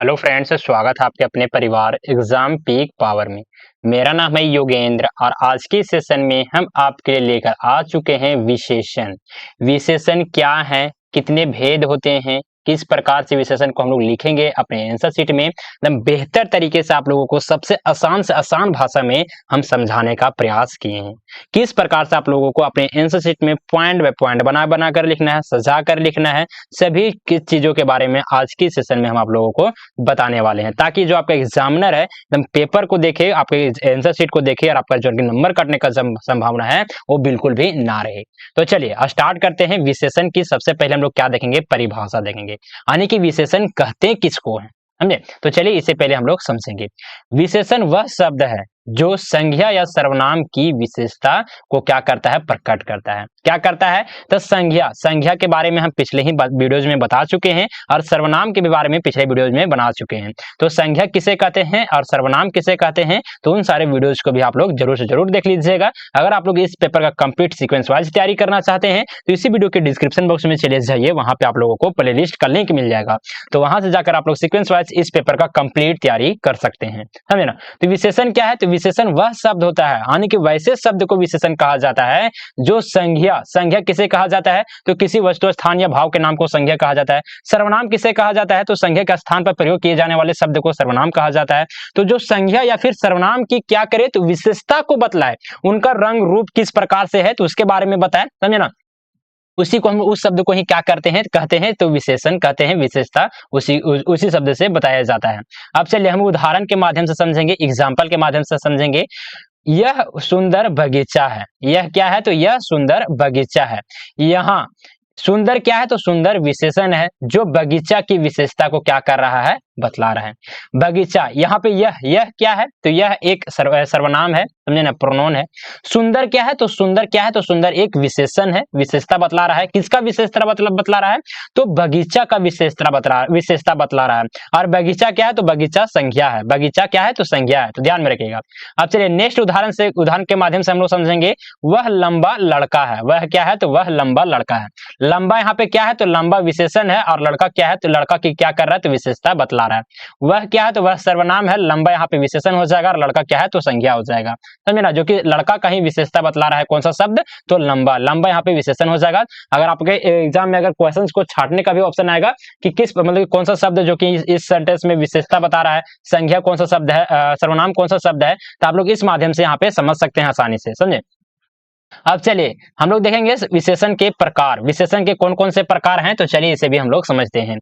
Hello friends, स्वागत है आपके अपने परिवार एग्जाम पीक पावर में। मेरा नाम है योगेंद्र और आज के सेशन में हम आपके लिए लेकर आ चुके हैं विशेषण। विशेषण क्या है, कितने भेद होते हैं, किस प्रकार से विशेषण को हम लोग लिखेंगे अपने आंसर शीट में, एकदम बेहतर तरीके से आप लोगों को सबसे आसान से आसान भाषा में हम समझाने का प्रयास किए हैं। किस प्रकार से आप लोगों को अपने आंसर शीट में पॉइंट बाय पॉइंट बना बना कर लिखना है, सजा कर लिखना है, सभी किस चीजों के बारे में आज की सेशन में हम आप लोगों को बताने वाले हैं, ताकि जो आपका एग्जामिनर है एकदम पेपर को देखे, आपके आंसर शीट को देखे और आपका जो नंबर कटने का संभावना है वो बिल्कुल भी ना रहे। तो चलिए स्टार्ट करते हैं। विशेषण की सबसे पहले हम लोग क्या देखेंगे, परिभाषा देखेंगे, यानी कि विशेषण कहते किसको हैं, समझे। तो चलिए इसे पहले हम लोग समझेंगे। विशेषण वह शब्द है जो संज्ञा या सर्वनाम की विशेषता को क्या करता है, प्रकट करता है। क्या करता है, तो संज्ञा के बारे में हम पिछले ही वीडियोज में बता चुके हैं और सर्वनाम के बारे में पिछले वीडियोज में बना चुके हैं। तो संज्ञा किसे कहते हैं और सर्वनाम किसे कहते हैं, तो उन सारे वीडियोज को भी आप लोग जरूर से जरूर देख लीजिएगा। अगर आप लोग इस पेपर का कंप्लीट सीक्वेंस वाइज तैयारी करना चाहते हैं तो इसी वीडियो के डिस्क्रिप्शन बॉक्स में चले जाइए, वहां पे आप लोगों को प्ले लिस्ट का लिंक मिल जाएगा। तो वहां से जाकर आप लोग सीक्वेंस वाइज इस पेपर का कंप्लीट तैयारी कर सकते हैं, समझे ना। तो विशेषण क्या है, तो विशेषण वह शब्द होता है, यानी कि वैसे शब्द को विशेषण कहा जाता है जो संज्ञा किसे कहा जाता है, तो किसी वस्तु, स्थान या भाव के नाम को संज्ञा कहा जाता है। सर्वनाम किसे कहा जाता है, तो संज्ञा के स्थान पर प्रयोग किए जाने वाले शब्द को सर्वनाम कहा जाता है। तो जो संज्ञा या फिर सर्वनाम की क्या करे, तो विशेषता को बतलाए, उनका रंग रूप किस प्रकार से है तो उसके बारे में बताए, समझे ना। उसी को हम उस शब्द को ही क्या करते हैं, कहते हैं तो विशेषण कहते हैं, विशेषता उसी शब्द से बताया जाता है। अब चलिए हम उदाहरण के माध्यम से समझेंगे, एग्जाम्पल के माध्यम से समझेंगे। यह सुंदर बगीचा है, यह क्या है, तो यह सुंदर बगीचा है। यहाँ सुंदर क्या है, तो सुंदर विशेषण है जो बगीचा की विशेषता को क्या कर रहा है, बतला रहा है। बगीचा, यहाँ पे यह क्या है, तो यह एक सर्वनाम है, समझे ना, प्रोनोन है। सुंदर क्या है, तो सुंदर क्या है, तो सुंदर एक विशेषण है, विशेषता बतला रहा है। किसका विशेषता बतला रहा है, तो बगीचा का विशेषता बतला रहा है। और बगीचा क्या है, तो बगीचा संज्ञा है, बगीचा क्या है, तो संज्ञा है, तो ध्यान में रखिएगा। अब चलिए नेक्स्ट उदाहरण के माध्यम से हम लोग समझेंगे। वह लंबा लड़का है, वह क्या है, तो वह लंबा लड़का है। लंबा यहाँ पे क्या है, तो लंबा विशेषण है, और लड़का क्या है, तो लड़का की क्या कर रहा है, तो विशेषता बतला रहा है। वह क्या है, तो वह सर्वनाम है, लंबा यहाँ पे विशेषण हो जाएगा, और लड़का क्या है, तो संज्ञा हो जाएगा, समझे ना। जो कि लड़का का ही विशेषता बतला रहा है, कौन सा शब्द, तो लंबा यहाँ पे विशेषण हो जाएगा। अगर आपके एग्जाम में अगर क्वेश्चन को छांटने का भी ऑप्शन आएगा कि किस मतलब कौन सा शब्द जो कि इस सेंटेंस में विशेषता बता रहा है, संज्ञा कौन सा शब्द है, सर्वनाम कौन सा शब्द है, तो आप लोग इस माध्यम से यहाँ पे समझ सकते हैं आसानी से, समझे। अब चलिए हम लोग देखेंगे विशेषण के प्रकार, विशेषण के कौन कौन से प्रकार हैं, तो चलिए इसे भी हम लोग समझते हैं।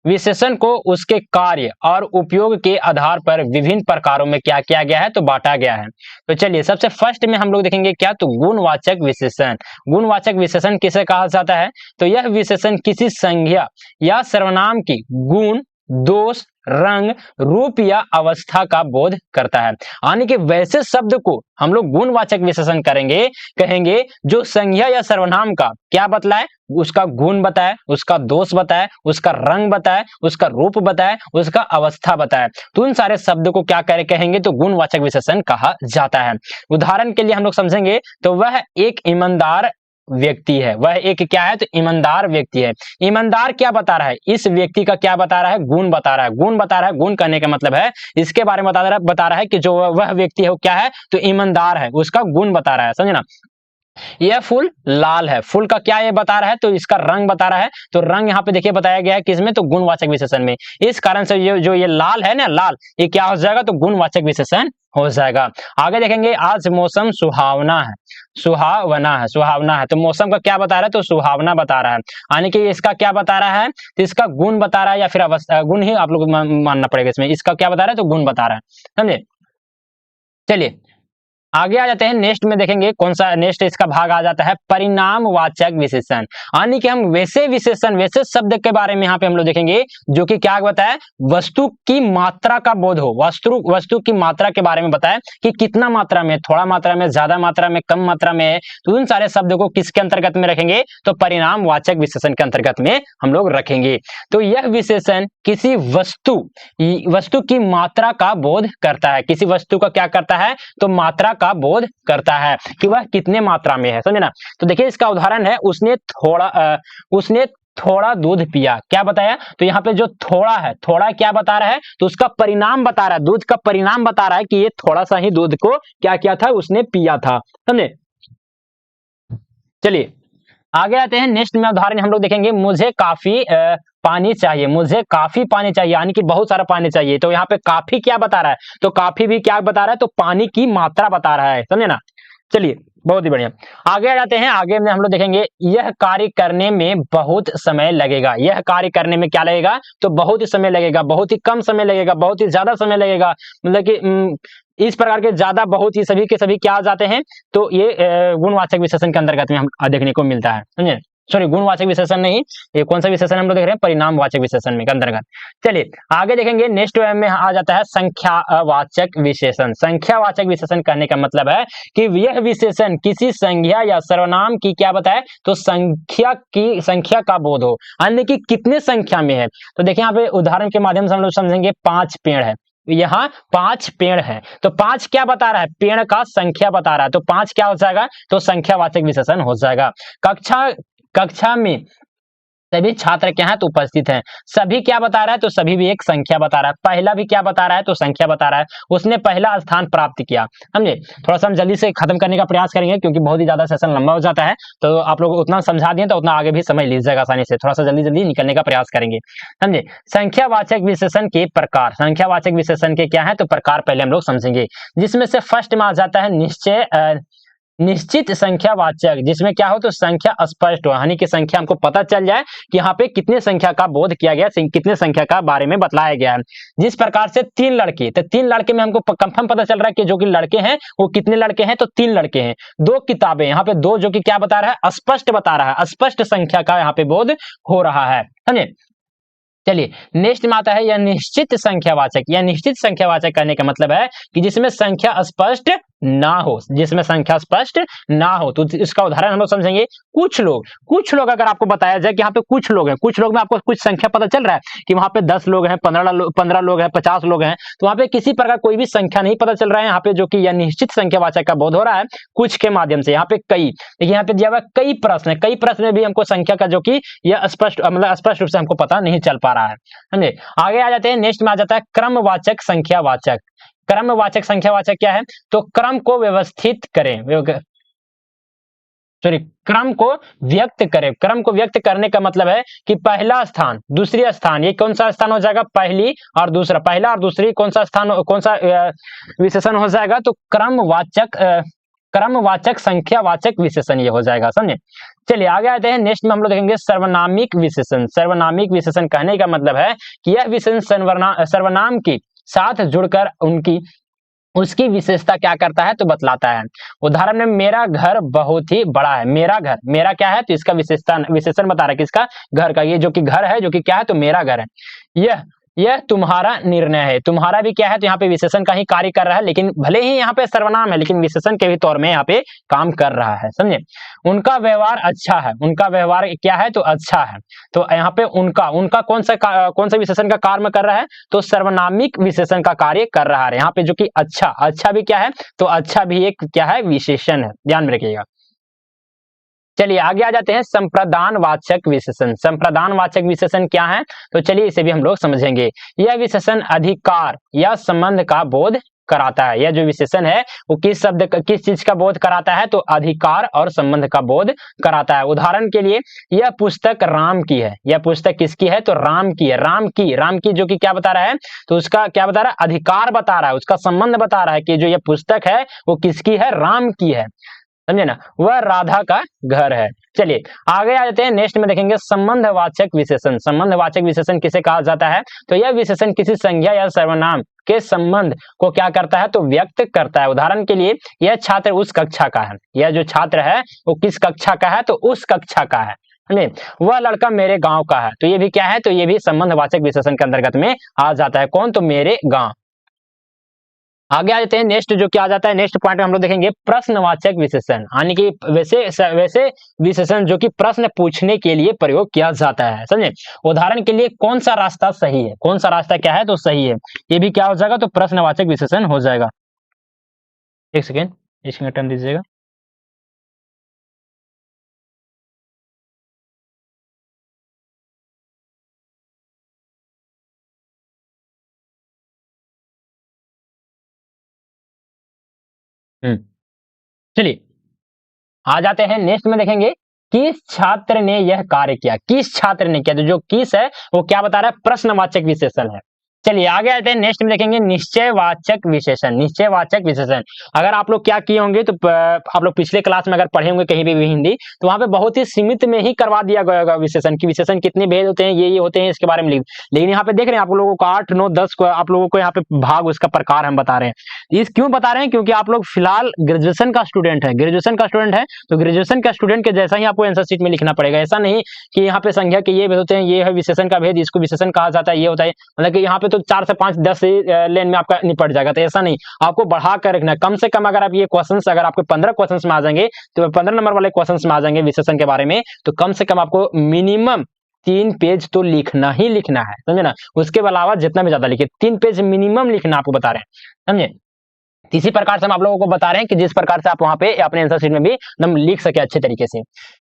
विशेषण को उसके कार्य और उपयोग के आधार पर विभिन्न प्रकारों में क्या किया गया है, तो बांटा गया है। तो चलिए सबसे फर्स्ट में हम लोग देखेंगे क्या, तो गुणवाचक विशेषण। गुणवाचक विशेषण किसे कहा जाता है, तो यह विशेषण किसी संज्ञा या सर्वनाम की गुण, दोष, रंग, रूप या अवस्था का बोध करता है। यानी कि वैसे शब्द को हम लोग गुणवाचक विशेषण कहेंगे जो संज्ञा या सर्वनाम का क्या बतलाए, उसका गुण बताए, उसका दोष बताए, उसका रंग बताए, उसका रूप बताए, उसका अवस्था बताए। तो उन सारे शब्द को क्या कहेंगे, तो गुणवाचक विशेषण कहा जाता है। उदाहरण के लिए हम लोग समझेंगे, तो वह एक ईमानदार व्यक्ति है, वह एक क्या है, तो ईमानदार व्यक्ति है। ईमानदार क्या बता रहा है, इस व्यक्ति का क्या बता रहा है, गुण बता रहा है। गुण कहने का मतलब है इसके बारे में बता रहा है कि जो वह व्यक्ति है वो क्या है, तो ईमानदार है, उसका गुण बता रहा है, समझे ना। यह फूल लाल है, फूल का क्या ये बता रहा है, तो इसका रंग बता रहा है। तो रंग यहाँ पे देखिए बताया गया है किसमें, तो गुणवाचक विशेषण में। इस कारण से ये लाल है ना, लाल, ये क्या हो जाएगा, तो गुणवाचक विशेषण हो जाएगा। आगे देखेंगे, आज मौसम सुहावना है, तो मौसम का क्या बता रहा है, तो सुहावना बता रहा है, यानी कि इसका क्या बता रहा है, तो इसका गुण बता रहा है, या फिर गुण ही आप लोग मानना पड़ेगा इसमें। इसका क्या बता रहा है, तो गुण बता रहा है, समझे। चलिए आगे आ जाते हैं, नेक्स्ट में देखेंगे कौन सा, नेक्स्ट इसका भाग आ जाता है परिणामवाचक विशेषण। यानी कि हम वैसे शब्द के बारे में यहाँ पे हम लोग देखेंगे जो कि क्या बताए, वस्तु की मात्रा का बोध हो, वस्तु की मात्रा के बारे में बताए कि कितना मात्रा में, थोड़ा मात्रा में, ज्यादा मात्रा में, कम मात्रा में है। तो उन सारे शब्द को किसके अंतर्गत में रखेंगे, तो परिणामवाचक विशेषण के अंतर्गत में हम लोग रखेंगे। तो यह विशेषण किसी वस्तु की मात्रा का बोध करता है, किसी वस्तु का क्या करता है, तो मात्रा का बोध करता है कि वह कितने मात्रा में है, समझे ना। तो देखिए इसका उदाहरण है, उसने थोड़ा दूध पिया, क्या बताया? तो यहाँ पे जो थोड़ा है, थोड़ा क्या बता रहा है? तो उसका परिणाम बता रहा है, दूध का परिणाम बता रहा है कि ये थोड़ा सा ही दूध को क्या किया था, उसने पिया था। समझे? चलिए आगे आते हैं। नेक्स्ट में उदाहरण हम लोग देखेंगे, मुझे काफी पानी चाहिए, मुझे काफी पानी चाहिए, यानी कि बहुत सारा पानी चाहिए। तो यहाँ पे काफी क्या बता रहा है? तो काफी भी क्या बता रहा है? तो पानी की मात्रा बता रहा है, समझे ना? चलिए बहुत ही बढ़िया, आगे आ जाते हैं। आगे में हम लोग देखेंगे, यह कार्य करने में बहुत समय लगेगा, यह कार्य करने में क्या लगेगा? तो बहुत ही समय लगेगा, बहुत ही कम समय लगेगा, बहुत ही ज्यादा समय लगेगा, मतलब कि इस प्रकार के ज्यादा, बहुत ही, सभी के सभी क्या आ जाते हैं? तो ये गुणवाचक विशेषण के अंतर्गत में हम देखने को मिलता है, समझे? सॉरी, गुणवाचक विशेषण नहीं, ये कौन सा विशेषण हम लोग देख रहे हैं? परिणामवाचक विशेषण में के अंतर्गत। चलिए आगे देखेंगे, नेक्स्ट में आ जाता है संख्यावाचक विशेषण। संख्यावाचक विशेषण कहने का मतलब है कि यह विशेषण किसी संज्ञा या सर्वनाम की क्या बताए? तो संख्या का बोध हो, अन्य की कितने संख्या में है। तो देखिए यहाँ पे उदाहरण के माध्यम से हम लोग समझेंगे, 5 पेड़ है, यहाँ 5 पेड़ है, तो 5 क्या बता रहा है? पेड़ का संख्या बता रहा है, तो 5 क्या हो जाएगा? तो संख्यावाचक विशेषण हो जाएगा। कक्षा में सभी छात्र क्या है? तो उपस्थित हैं। सभी क्या बता रहा है? तो सभी भी एक संख्या बता रहा है। पहला भी क्या बता रहा है? तो संख्या बता रहा है, उसने पहला स्थान प्राप्त किया। समझे? थोड़ा सा हम जल्दी से खत्म करने का प्रयास करेंगे, क्योंकि बहुत ही ज्यादा सेशन लंबा हो जाता है, तो आप लोग उतना समझा दिए तो उतना आगे भी समझ लीजिएगा आसानी से। थोड़ा सा जल्दी जल्दी निकलने का प्रयास करेंगे, समझे? संख्यावाचक विशेषण के प्रकार, संख्यावाचक विशेषण के क्या है? तो प्रकार पहले हम लोग समझेंगे, जिसमें से फर्स्ट में आ जाता है निश्चित संख्यावाचक, जिसमें क्या हो? तो संख्या स्पष्ट हो, यानी कि संख्या हमको पता चल जाए कि यहाँ पे कितने संख्या का बोध किया गया, कितने संख्या का बारे में बतलाया गया है। जिस प्रकार से 3 लड़के, तो 3 लड़के में हमको कंफर्म पता चल रहा है कि जो कि लड़के हैं वो कितने लड़के हैं? तो 3 लड़के हैं। 2 किताबें, यहाँ पे 2 जो कि क्या बता रहा है? स्पष्ट बता रहा है, स्पष्ट संख्या का यहाँ पे बोध हो रहा है, समझे? चलिए नेक्स्ट में आता है यह निश्चित संख्यावाचक। यह निश्चित संख्यावाचक कहने का मतलब है कि जिसमें संख्या स्पष्ट ना हो, जिसमें संख्या स्पष्ट ना हो। तो इसका उदाहरण हम लोग समझेंगे, कुछ लोग अगर आपको बताया जाए कि यहाँ पे कुछ लोग हैं, कुछ लोग में आपको कुछ संख्या पता चल रहा है कि वहां पे 10 लोग हैं, 15 लोग हैं, 50 लोग हैं, तो वहां पे किसी प्रकार कोई भी संख्या नहीं पता चल रहा है यहाँ पे, जो कि यह निश्चित संख्यावाचक का बोध हो रहा है कुछ के माध्यम से। यहाँ पे कई, देखिए यहाँ पे दिया हुआ कई प्रश्न है, कई प्रश्न में भी हमको संख्या का जो कि यह स्पष्ट, मतलब स्पष्ट रूप से हमको पता नहीं चल पा रहा है, समझे? आगे आ जाते हैं, नेक्स्ट में आ जाता है क्रमवाचक संख्यावाचक। क्रमवाचक संख्यावाचक क्या है? तो क्रम को व्यवस्थित करें, सॉरी, क्रम को व्यक्त करें। क्रम को व्यक्त करने का मतलब है कि पहला स्थान, दूसरी स्थान, ये कौन सा स्थान हो जाएगा? पहली और दूसरा, पहला और दूसरी कौन सा स्थान, कौन सा विशेषण हो जाएगा? तो क्रमवाचक संख्यावाचक विशेषण ये हो जाएगा, समझे? चलिए आगे आते हैं। नेक्स्ट में हम लोग देखेंगे सर्वनामिक विशेषण। सर्वनामिक विशेषण कहने का मतलब है कि यह विशेषण सर्वनाम के साथ जुड़कर उसकी विशेषता क्या करता है? तो बतलाता है। उदाहरण में, मेरा घर बहुत ही बड़ा है। मेरा घर, मेरा क्या है? तो इसका विशेषण बता रहा है किसका? घर का। ये जो कि घर है, जो कि क्या है? तो मेरा घर है। यह तुम्हारा निर्णय है। तुम्हारा भी क्या है? तो यहाँ पे विशेषण का ही कार्य कर रहा है, लेकिन भले ही यहाँ पे सर्वनाम है, लेकिन विशेषण के भी तौर में यहाँ पे काम कर रहा है, समझे? उनका व्यवहार अच्छा है। उनका व्यवहार क्या है? तो अच्छा है। तो यहाँ पे उनका कौन सा विशेषण का कार्य कर रहा है? तो सर्वनामिक विशेषण का कार्य कर रहा है यहाँ पे, जो कि अच्छा भी क्या है? तो अच्छा भी एक क्या है? विशेषण है, ध्यान में रखिएगा। चलिए आगे आ जाते हैं, संप्रदानवाचक विशेषण। संप्रदानवाचक विशेषण क्या है? तो चलिए इसे भी हम लोग समझेंगे। यह विशेषण अधिकार या संबंध का बोध कराता है। यह जो विशेषण है वो किस चीज का बोध कराता है? तो अधिकार और संबंध का बोध कराता है। उदाहरण के लिए, यह पुस्तक राम की है। यह पुस्तक किसकी है? तो राम की है। राम की जो कि क्या बता रहा है? तो उसका क्या बता रहा है? अधिकार बता रहा है, उसका संबंध बता रहा है कि जो यह पुस्तक है वो किसकी है? राम की है, समझे ना? वह राधा का घर है। चलिए आगे आ जाते हैं। नेक्स्ट में देखेंगे संबंधवाचक विशेषण। संबंधवाचक विशेषण किसे कहा जाता है? तो यह विशेषण किसी संज्ञा या सर्वनाम के संबंध को क्या करता है? तो व्यक्त करता है। उदाहरण के लिए, यह छात्र उस कक्षा का है। यह जो छात्र है वो किस कक्षा का है? तो उस कक्षा का है। वह लड़का मेरे गांव का है। तो ये भी क्या है? तो ये भी संबंधवाचक विशेषण के अंतर्गत में आ जाता है। कौन? तो मेरे गांव। आगे आ जाते हैं। नेक्स्ट जो क्या आ जाता है, नेक्स्ट पॉइंट में हम लोग देखेंगे प्रश्नवाचक विशेषण, यानी कि वैसे विशेषण जो कि प्रश्न पूछने के लिए प्रयोग किया जाता है, समझे? उदाहरण के लिए, कौन सा रास्ता सही है? कौन सा रास्ता क्या है? तो सही है। ये भी क्या हो जाएगा? तो प्रश्नवाचक विशेषण हो जाएगा। एक सेकेंड, इसमें टाइम दीजिएगा। चलिए आ जाते हैं नेक्स्ट में, देखेंगे किस छात्र ने यह कार्य किया, किस छात्र ने किया, तो जो किस है वो क्या बता रहा है, प्रश्नवाचक विशेषण है। चलिए आगे आते हैं नेक्स्ट में, देखेंगे निश्चयवाचक विशेषण, निश्चयवाचक विशेषण। अगर आप लोग क्या किए होंगे, तो आप लोग पिछले क्लास में अगर पढ़े होंगे कहीं भी हिंदी, तो वहां पे बहुत ही सीमित में ही करवा दिया गया होगा विशेषण की, विशेषण कितने भेद होते हैं, ये होते हैं, इसके बारे में लिख। लेकिन यहाँ पे देख रहे हैं आप लोगों को 8 9 10 को आप लोगों को यहाँ पे भाग उसका प्रकार हम बता रहे हैं। इस क्यों बता रहे हैं, क्योंकि आप लोग फिलहाल ग्रेजुएशन का स्टूडेंट है, ग्रेजुएशन का स्टूडेंट है, तो ग्रेजुएशन का स्टूडेंट के जैसा ही आपको आंसर शीट में लिखना पड़ेगा। ऐसा नहीं कि यहाँ पे संख्या के ये भेद होते हैं, ये है विशेषण का भेद, इसको विशेषण कहा जाता है, ये होता है, मतलब कि यहाँ पे तो 4 से 5 10 लेन में आपका निपट जाएगा। तो ऐसा नहीं, आपको बढ़ा कर रखना है। कम से कम अगर आप ये क्वेश्चंस, अगर आपके 15 क्वेश्चंस में आ जाएंगे, तो 15 नंबर वाले क्वेश्चंस में आ जाएंगे विशेषण के बारे में, तो कम से कम आपको मिनिमम 3 पेज तो लिखना ही लिखना है, समझे ना। उसके अलावा जितना भी ज्यादा लिखे, 3 पेज मिनिमम लिखना आपको बता रहे हैं, समझे। इसी प्रकार से हम आप लोगों को बता रहे हैं कि जिस प्रकार से आप वहां पे अपने आंसर शीट में भी एकदम लिख सके अच्छे तरीके से।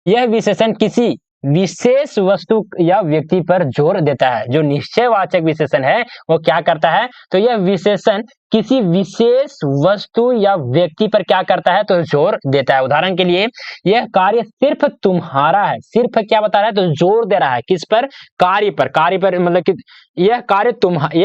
यह विशेषण किसी विशेष वस्तु या व्यक्ति पर जोर देता है। जो निश्चयवाचक विशेषण है वो क्या करता है, तो यह विशेषण किसी विशेष वस्तु या व्यक्ति पर क्या करता है, तो जोर देता है। उदाहरण के लिए, यह कार्य सिर्फ तुम्हारा है, सिर्फ क्या बता रहा है, तो जोर दे रहा है किस पर, कार्य पर, कार्य पर, मतलब कि यह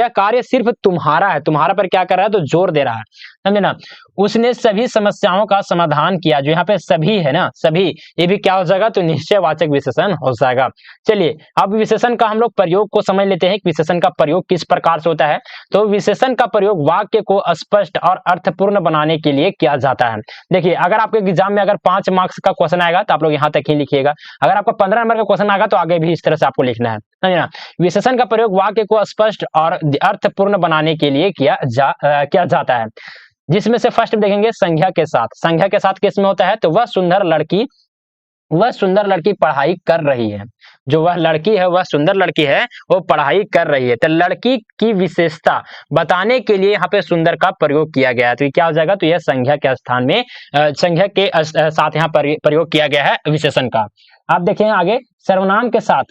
कार्य सिर्फ तुम्हारा है, तुम्हारा पर क्या कर रहा है, तो जोर दे रहा है, समझे ना। उसने सभी समस्याओं का समाधान किया, जो यहाँ पे सभी है ना, सभी, ये भी क्या हो जाएगा, तो निश्चयवाचक विशेषण हो जाएगा। चलिए अब विशेषण का हम लोग प्रयोग को समझ लेते हैं, विशेषण का प्रयोग किस प्रकार से होता है। तो विशेषण का प्रयोग वाक्य को स्पष्ट और अर्थपूर्ण बनाने के लिए किया जाता है। देखिए अगर आपके एग्जाम में अगर 5 मार्क्स का क्वेश्चन आएगा तो आप लोग यहाँ तक ही लिखिएगा, अगर आपका 15 नंबर का क्वेश्चन आएगा तो आगे भी इस तरह से आपको लिखना है, समझे ना। विशेषण का प्रयोग वाक्य को स्पष्ट और अर्थपूर्ण बनाने के लिए किया जाता है। जिसमें से फर्स्ट देखेंगे संज्ञा के साथ, संज्ञा के साथ किस में होता है, तो वह सुंदर लड़की पढ़ाई कर रही है, जो वह लड़की है, वह सुंदर लड़की है, वो पढ़ाई कर रही है। तो लड़की की विशेषता बताने के लिए यहाँ पे सुंदर का प्रयोग किया गया है, तो ये क्या हो जाएगा, तो यह संज्ञा के स्थान में संज्ञा के साथ यहाँ पर प्रयोग किया गया है विशेषण का। आप देखें आगे, सर्वनाम के साथ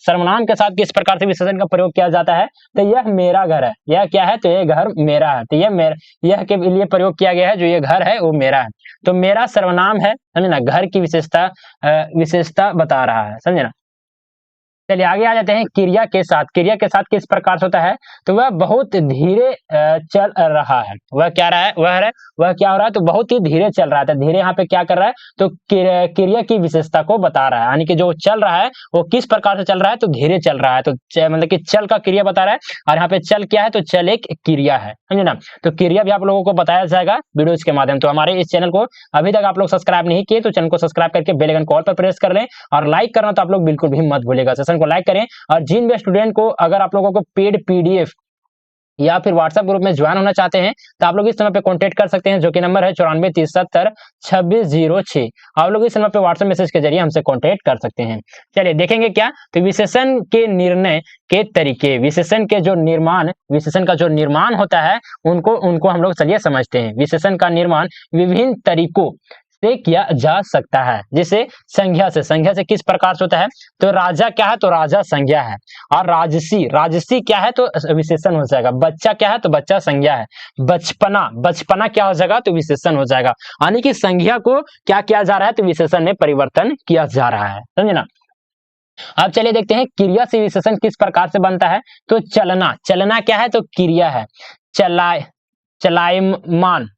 किस प्रकार से विशेषण का प्रयोग किया जाता है, तो यह मेरा घर है, यह क्या है, तो यह घर मेरा है, तो यह के लिए प्रयोग किया गया है, जो ये घर है वो मेरा है, तो मेरा सर्वनाम है, समझे ना, घर की विशेषता बता रहा है, समझे ना। चलिए आगे आ जाते हैं क्रिया के साथ, क्रिया के साथ किस प्रकार से होता है, तो वह बहुत धीरे चल रहा है, वह क्या रहा है, वह क्या हो रहा है, तो बहुत ही धीरे चल रहा है। तो धीरे यहाँ पे क्या कर रहा है, तो क्रिया की विशेषता को बता रहा है, यानी कि जो चल रहा है वो किस प्रकार से चल रहा है, तो धीरे चल रहा है, तो मतलब कि चल का क्रिया बता रहा है, और यहाँ पे चल क्या है, तो चल एक क्रिया है, समझे ना। तो क्रिया भी आप लोगों को बताया जाएगा वीडियोज के माध्यम। तो हमारे इस चैनल को अभी तक आप लोग सब्सक्राइब नहीं किए तो चैनल को सब्सक्राइब करके बेल आइकन कॉल पर प्रेस कर लें, और लाइक करना तो आप लोग बिल्कुल भी मत भूलिएगा, सेशन को लाइक करें। और जिन भी स्टूडेंट को अगर आप लोगों को पेड पीडीएफ या फिर व्हाट्सएप ग्रुप में ज्वाइन होना चाहते हैं तो आप लोग इस नंबर पे कांटेक्ट कर सकते हैं, जो कि नंबर है 94 370 2606। आप लोग इस नंबर पे व्हाट्सएप मैसेज के जरिए हमसे कांटेक्ट कर सकते हैं। चलिए देखेंगे क्या, तो विशेषण के निर्णय के तरीके, विशेषण का जो निर्माण होता है उनको हम लोग चलिए समझते हैं। विशेषण का निर्माण विभिन्न तरीकों से किया जा सकता है, जिसे संज्ञा से किस प्रकार से होता है, तो राजा क्या है, तो राजा संज्ञा है, और राजसी क्या है, तो विशेषण हो जाएगा। बच्चा क्या है, तो बच्चा संज्ञा है। बचपना क्या हो जाएगा, तो विशेषण हो जाएगा। यानी कि संज्ञा को क्या किया जा रहा है, तो विशेषण में परिवर्तन किया जा रहा है, समझे ना। अब चलिए देखते हैं क्रिया से विशेषण किस प्रकार से बनता है। तो चलना क्या है, तो क्रिया है। चलायमान,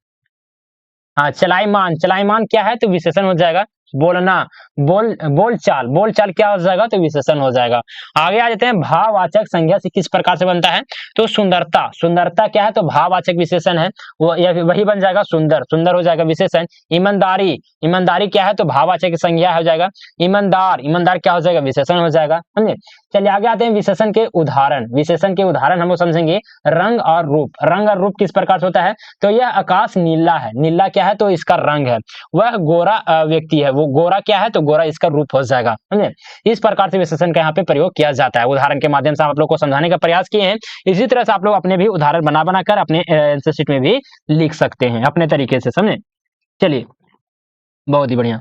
हाँ चलायमान क्या है, तो विशेषण हो जाएगा। बोलचाल क्या हो जाएगा, तो विशेषण हो जाएगा। आगे आ जाते हैं भाववाचक संज्ञा से किस प्रकार से बनता है। तो सुंदरता क्या है, तो भाववाचक विशेषण है, वो या वही बन जाएगा सुंदर हो जाएगा विशेषण। ईमानदारी क्या है, तो भाववाचक संज्ञा हो जाएगा। ईमानदार क्या हो जाएगा, विशेषण हो जाएगा, समझे। चलिए आगे आते हैं विशेषण के उदाहरण हम लोग समझेंगे। रंग और रूप किस प्रकार से होता है, तो यह आकाश नीला है, नीला क्या है, तो इसका रंग है। वह गोरा व्यक्ति है, वो गोरा क्या है, तो गोरा इसका रूप हो जाएगा, समझे। इस प्रकार से विशेषण का यहाँ पे प्रयोग किया जाता है। उदाहरण के माध्यम से आप लोग को समझाने का प्रयास किए हैं। इसी तरह से आप लोग अपने भी उदाहरण बना कर अपने आंसर शीट में भी लिख सकते हैं अपने तरीके से, समझे। चलिए बहुत ही बढ़िया।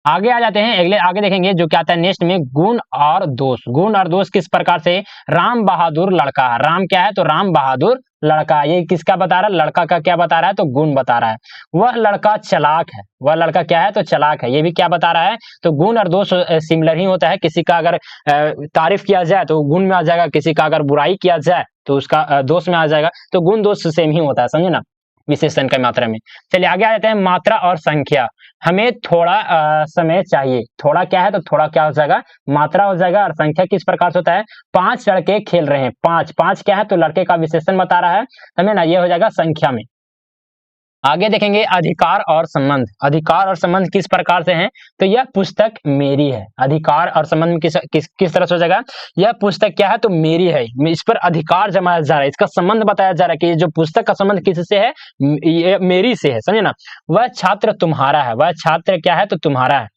आगे आ जाते हैं, अगले आगे देखेंगे जो क्या आता है नेक्स्ट में, गुण और दोष। गुण और दोष किस प्रकार से, राम बहादुर लड़का, राम क्या है तो राम बहादुर लड़का, ये किसका बता रहा है, लड़का का क्या बता रहा है तो गुण बता रहा है। वह लड़का चालाक है, वह लड़का क्या है तो चालाक है, ये भी क्या बता रहा है तो गुण और दोष सिमिलर ही होता है। किसी का अगर तारीफ किया जाए तो गुण में आ जाएगा, किसी का अगर बुराई किया जाए तो उसका दोष में आ जाएगा, तो गुण दोष सेम ही होता है, समझे ना, विशेषण की मात्रा में। चलिए आगे आ जाते हैं, मात्रा और संख्या। हमें थोड़ा समय चाहिए, थोड़ा क्या है तो थोड़ा क्या हो जाएगा मात्रा हो जाएगा, और संख्या किस प्रकार से होता है, 5 लड़के खेल रहे हैं, 5 5 क्या है तो लड़के का विशेषण बता रहा है, समझे ना, ये हो जाएगा संख्या में। आगे देखेंगे अधिकार और संबंध। अधिकार और संबंध किस प्रकार से हैं तो यह पुस्तक मेरी है। अधिकार और संबंध किस तरह से हो जाएगा, यह पुस्तक क्या है तो मेरी है, इस पर अधिकार जमाया जा रहा है, इसका संबंध बताया जा रहा है कि ये जो पुस्तक का संबंध किससे है, ये मेरी से है, समझे ना। वह छात्र तुम्हारा है, वह छात्र क्या है तो तुम्हारा है।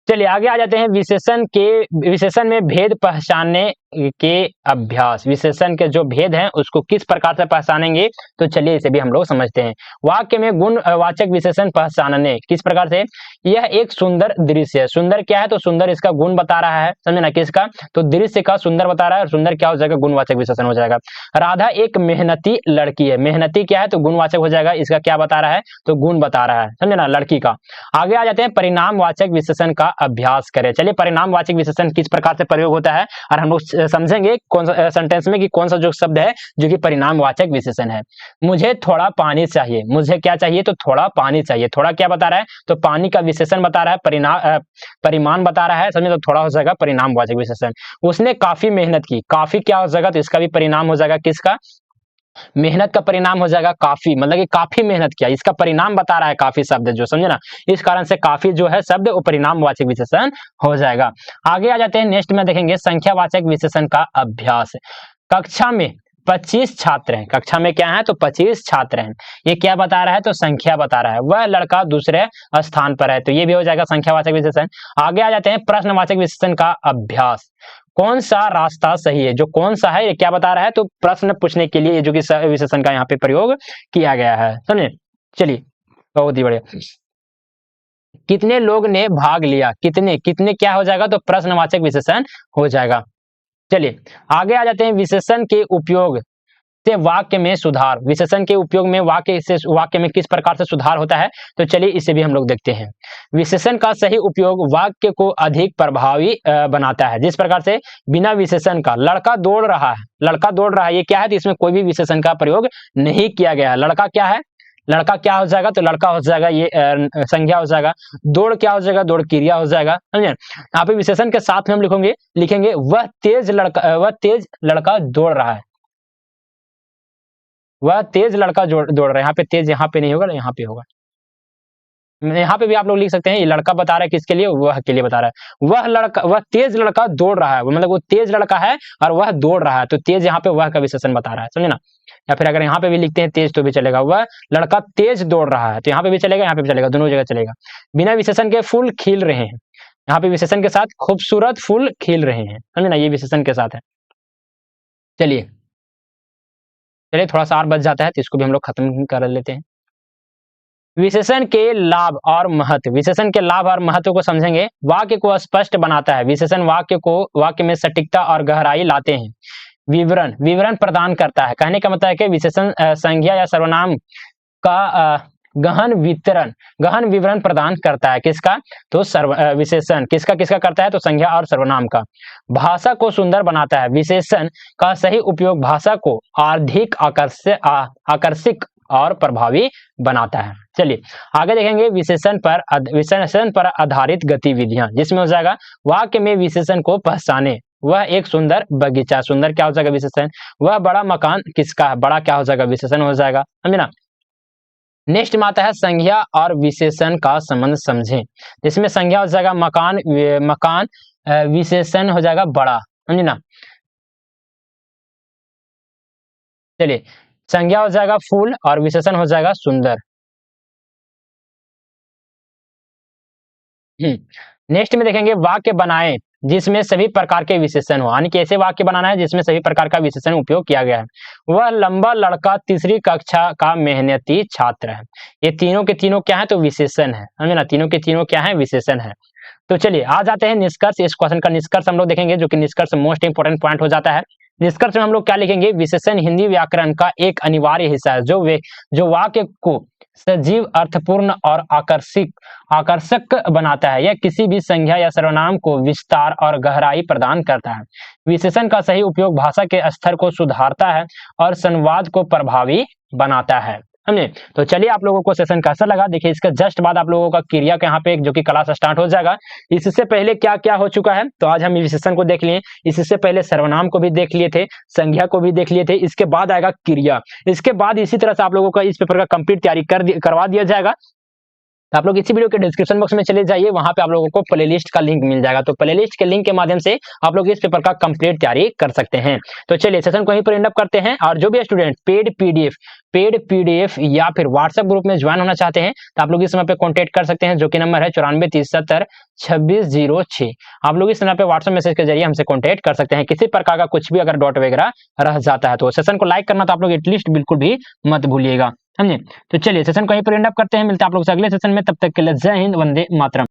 चलिए आगे आ जाते हैं, विशेषण में भेद पहचानने के अभ्यास। विशेषण के जो भेद हैं उसको किस प्रकार से पहचानेंगे, तो चलिए इसे भी हम लोग समझते हैं। वाक्य में गुण वाचक विशेषण पहचानने किस प्रकार से, यह एक सुंदर दृश्य है, सुंदर क्या है तो सुंदर इसका गुण बता रहा है, समझे ना, किसका तो दृश्य का सुंदर बता रहा है, और सुंदर क्या हो जाएगा गुणवाचक विशेषण हो जाएगा। राधा एक मेहनती लड़की है, मेहनती क्या है तो गुणवाचक हो जाएगा, इसका क्या बता रहा है तो गुण बता रहा है, समझे ना, लड़की का। आगे आ जाते हैं, परिणामवाचक विशेषण का अभ्यास करें। चलिए परिणामवाचक विशेषण किस प्रकार से प्रयोग होता है, और हम लोग समझेंगे कौन सा सेंटेंस में कि कौन सा जो शब्द है जो कि परिणामवाचक विशेषण है। मुझे थोड़ा पानी चाहिए, मुझे क्या चाहिए तो थोड़ा पानी चाहिए, थोड़ा क्या बता रहा है तो पानी का विशेषण बता रहा है, परिमाण बता रहा है, समझे, तो थोड़ा हो जाएगा परिणामवाचक विशेषण। उसने काफी मेहनत की, काफी क्या हो जाएगा तो इसका भी परिणाम हो जाएगा, किसका, मेहनत का परिणाम हो जाएगा काफी, मतलब कि काफी मेहनत किया, इसका परिणाम बता रहा है काफी शब्द जो, समझे ना, इस कारण से काफी जो है शब्द वो परिणामवाचक विशेषण हो जाएगा। आगे आ जाते हैं, नेक्स्ट में देखेंगे संख्यावाचक विशेषण का अभ्यास। कक्षा में 25 छात्र हैं, कक्षा में क्या है तो 25 छात्र हैं, ये क्या बता रहा है तो संख्या बता रहा है। वह लड़का दूसरे स्थान पर है, तो ये भी हो जाएगा संख्यावाचक विशेषण। आगे आ जाते हैं प्रश्नवाचक विशेषण का अभ्यास। कौन सा रास्ता सही है, जो कौन सा है ये क्या बता रहा है तो प्रश्न पूछने के लिए जो कि विशेषण का यहाँ पे प्रयोग किया गया है, समझे। चलिए बहुत ही बढ़िया। कितने लोग ने भाग लिया, कितने कितने क्या हो जाएगा तो प्रश्नवाचक विशेषण हो जाएगा। चलिए आगे आ जाते हैं, विशेषण के उपयोग से वाक्य में सुधार। विशेषण के उपयोग में वाक्य में किस प्रकार से सुधार होता है, तो चलिए इसे भी हम लोग देखते हैं। विशेषण का सही उपयोग वाक्य को अधिक प्रभावी बनाता है, जिस प्रकार से बिना विशेषण का लड़का दौड़ रहा है, लड़का दौड़ रहा है, ये क्या है तो इसमें कोई भी विशेषण का प्रयोग नहीं किया गया है। लड़का क्या है, लड़का क्या हो जाएगा तो लड़का हो जाएगा, ये संज्ञा हो जाएगा। दौड़ क्या हो जाएगा, दौड़ क्रिया हो जाएगा, समझे। यहाँ पे विशेषण के साथ में हम लिखेंगे वह तेज लड़का दौड़ रहा है, वह तेज लड़का दौड़ रहा है। यहाँ पे तेज यहाँ पे नहीं होगा, यहाँ पे होगा। यहाँ पे भी आप लोग लिख सकते हैं, ये लड़का बता रहा है किसके लिए, वह के लिए बता रहा है। वह तेज लड़का दौड़ रहा है, मतलब वो तेज लड़का है और वह दौड़ रहा है, तो तेज यहाँ पे वह का विशेषण बता रहा है, समझे ना। या फिर अगर यहाँ पे भी लिखते हैं तेज तो भी चलेगा, वह लड़का तेज दौड़ रहा है, तो यहाँ पे भी चलेगा, यहाँ पे भी चलेगा, दोनों जगह चलेगा। बिना विशेषण के फूल खिल रहे हैं, यहाँ पे विशेषण के साथ खूबसूरत फूल खिल रहे हैं, समझे ना, ये विशेषण के साथ है। चलिए थोड़ा सा और बच जाता है तो इसको भी हम लोग खत्म कर लेते हैं। विशेषण के लाभ और महत्व, विशेषण के लाभ और महत्व को समझेंगे। वाक्य को स्पष्ट बनाता है, विशेषण वाक्य में सटीकता और गहराई लाते हैं। विवरण प्रदान करता है, कहने का मतलब है कि विशेषण संज्ञा या सर्वनाम का गहन विवरण प्रदान करता है, किसका तो विशेषण किसका करता है तो संज्ञा और सर्वनाम का। भाषा को सुंदर बनाता है, विशेषण का सही उपयोग भाषा को अधिक आकर्षक और प्रभावी बनाता है। चलिए आगे देखेंगे, विशेषण पर आधारित गतिविधियां, जिसमें हो जाएगा वाक्य में विशेषण को पहचाने। वह एक सुंदर बगीचा, सुंदर क्या हो जाएगा विशेषण। वह बड़ा मकान किसका है, बड़ा क्या हो जाएगा विशेषण हो जाएगा, समझे ना। नेक्स्ट में आता है संज्ञा और विशेषण का संबंध समझें, जिसमें संज्ञा हो जाएगा मकान, विशेषण हो जाएगा बड़ा, समझे ना। चलिए संज्ञा हो जाएगा फूल और विशेषण हो जाएगा सुंदर। नेक्स्ट में देखेंगे वाक्य बनाएं, जिसमें सभी प्रकार के विशेषण हो, यानी कि ऐसे वाक्य बनाना है जिसमें सभी प्रकार का विशेषण उपयोग किया गया है। वह लंबा लड़का तीसरी कक्षा का मेहनती छात्र है। ये तीनों के तीनों क्या है, तो विशेषण है, समझे ना, तीनों के तीनों क्या है, विशेषण है। तो चलिए आ जाते हैं निष्कर्ष। इस क्वेश्चन का निष्कर्ष हम लोग देखेंगे, जो कि निष्कर्ष मोस्ट इंपोर्टेंट पॉइंट हो जाता है। निष्कर्ष में हम लोग क्या लिखेंगे, विशेषण हिंदी व्याकरण का एक अनिवार्य हिस्सा है, जो वाक्य को सजीव, अर्थपूर्ण और आकर्षक बनाता है। यह किसी भी संज्ञा या सर्वनाम को विस्तार और गहराई प्रदान करता है। विशेषण का सही उपयोग भाषा के स्तर को सुधारता है और संवाद को प्रभावी बनाता है, समझे। तो चलिए, आप लोगों को सेशन कैसा लगा, देखिए इसके जस्ट बाद आप लोगों का क्रिया का यहाँ पे जो कि क्लास स्टार्ट हो जाएगा। इससे पहले क्या क्या हो चुका है, तो आज हम विशेषण को देख लिए, इससे पहले सर्वनाम को भी देख लिए थे, संज्ञा को भी देख लिए थे, इसके बाद आएगा क्रिया। इसके बाद इसी तरह से आप लोगों का इस पेपर का कंप्लीट तैयारी करवा दिया जाएगा। आप लोग इसी वीडियो के डिस्क्रिप्शन बॉक्स में चले जाइए, वहां पे आप लोगों को प्लेलिस्ट का लिंक मिल जाएगा। तो प्लेलिस्ट के लिंक के माध्यम से आप लोग इस पेपर का कंप्लीट तैयारी कर सकते हैं। तो चलिए सेशन को यहीं पर एंड अप करते हैं। और जो भी स्टूडेंट पेड पीडीएफ या फिर व्हाट्सएप ग्रुप में ज्वाइन होना चाहते हैं, तो आप लोग इस समय पे कॉन्टेक्ट कर सकते हैं, जो कि नंबर है 9430702606। आप लोग इस नंबर पे व्हाट्सएप मैसेज के जरिए हमसे कॉन्टेक्ट कर सकते हैं। किसी प्रकार का कुछ भी अगर डॉट वगैरह रह जाता है तो सेशन को लाइक करना तो आप लोग एटलीस्ट बिल्कुल भी मत भूलिएगा, समझे। तो चलिए सेशन को यहीं पर एंड अप करते हैं, मिलते हैं आप लोग से अगले सेशन में, तब तक के लिए जय हिंद, वंदे मातरम।